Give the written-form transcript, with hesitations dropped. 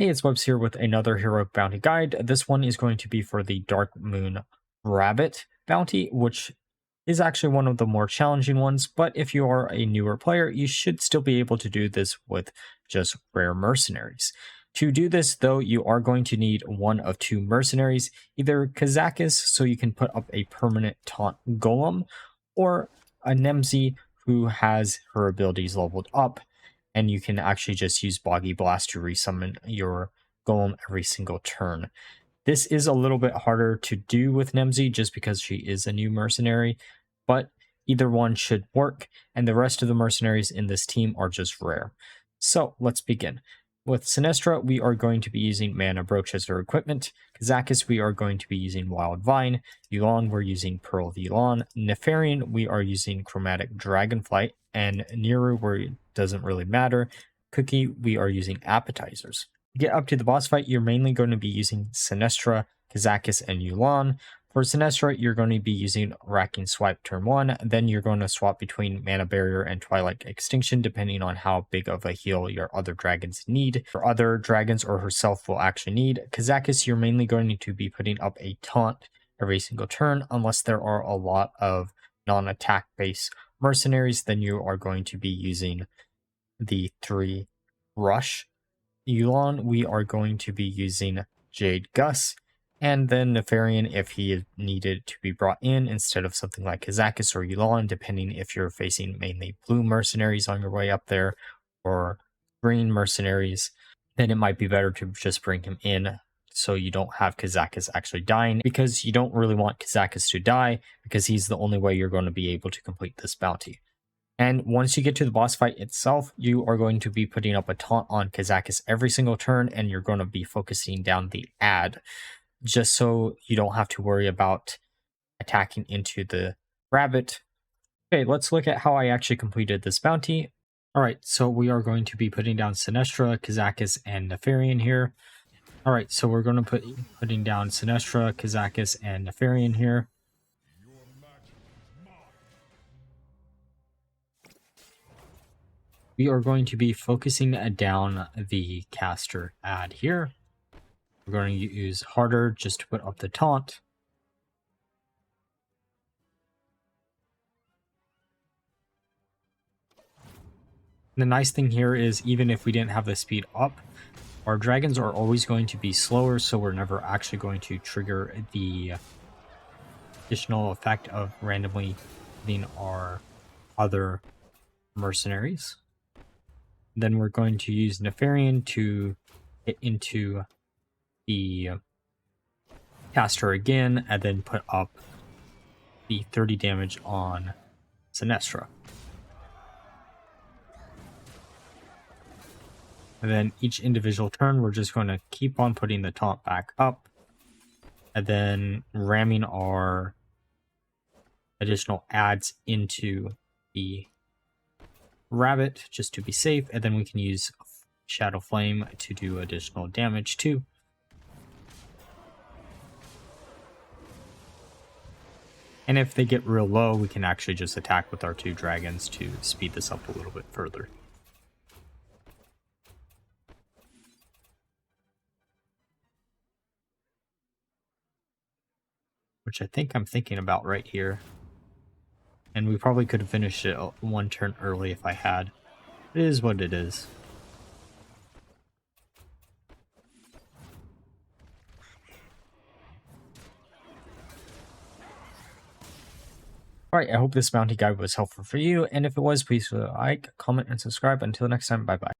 Hey, it's Webs here with another Heroic Bounty Guide. This one is going to be for the Darkmoon Rabbit Bounty, which is actually one of the more challenging ones, but if you are a newer player, you should still be able to do this with just rare mercenaries. To do this, though, you are going to need one of two mercenaries, either Kazakis, so you can put up a permanent taunt golem, or a Nemzi, who has her abilities leveled up, and you can actually just use Boggy Blast to resummon your golem every single turn. This is a little bit harder to do with Nemzi just because she is a new mercenary, but either one should work, and the rest of the mercenaries in this team are just rare. So let's begin. With Sinestra, we are going to be using Mana Brooch as our equipment. Kazakis, we are going to be using Wild Vine. Yu'lon, we're using Pearl of Yu'lon. Nefarian, we are using Chromatic Dragonflight. And Neeru, where it doesn't really matter. Cookie, we are using Appetizers. To get up to the boss fight, you're mainly going to be using Sinestra, Kazakis, and Yu'lon. For Sinestra, you're going to be using Racking Swipe turn 1, then you're going to swap between Mana Barrier and Twilight Extinction depending on how big of a heal your other dragons need. For other dragons or herself will actually need. Kazakis, you're mainly going to be putting up a taunt every single turn unless there are a lot of non-attack based mercenaries, then you are going to be using the 3 Rush. Yu'lon, we are going to be using Jade Gus. And then Nefarian, if he is needed to be brought in instead of something like Kazakis or Yu'lon, depending if you're facing mainly blue mercenaries on your way up there or green mercenaries, then it might be better to just bring him in so you don't have Kazakis actually dying, because you don't really want Kazakis to die because he's the only way you're going to be able to complete this bounty. And once you get to the boss fight itself, you are going to be putting up a taunt on Kazakis every single turn, and you're going to be focusing down the ad, just so you don't have to worry about attacking into the rabbit. Okay, let's look at how I actually completed this bounty. Alright, so we are going to be putting down Sinestra, Kazakis, and Nefarian here. Alright, so we're going to putting down Sinestra, Kazakis, and Nefarian here. We are going to be focusing down the caster ad here. We're going to use harder just to put up the taunt. The nice thing here is even if we didn't have the speed up, our dragons are always going to be slower, so we're never actually going to trigger the additional effect of randomly hitting our other mercenaries. Then we're going to use Nefarian to hit into the caster again, and then put up the 30 damage on Sinestra. And then each individual turn, we're just going to keep on putting the taunt back up, and then ramming our additional adds into the rabbit just to be safe, and then we can use Shadow Flame to do additional damage too. And if they get real low, we can actually just attack with our 2 dragons to speed this up a little bit further. Which I think I'm thinking about right here. And we probably could have finished it 1 turn early if I had. It is what it is. Alright, I hope this bounty guide was helpful for you, and if it was, please like, comment, and subscribe. Until next time, bye-bye.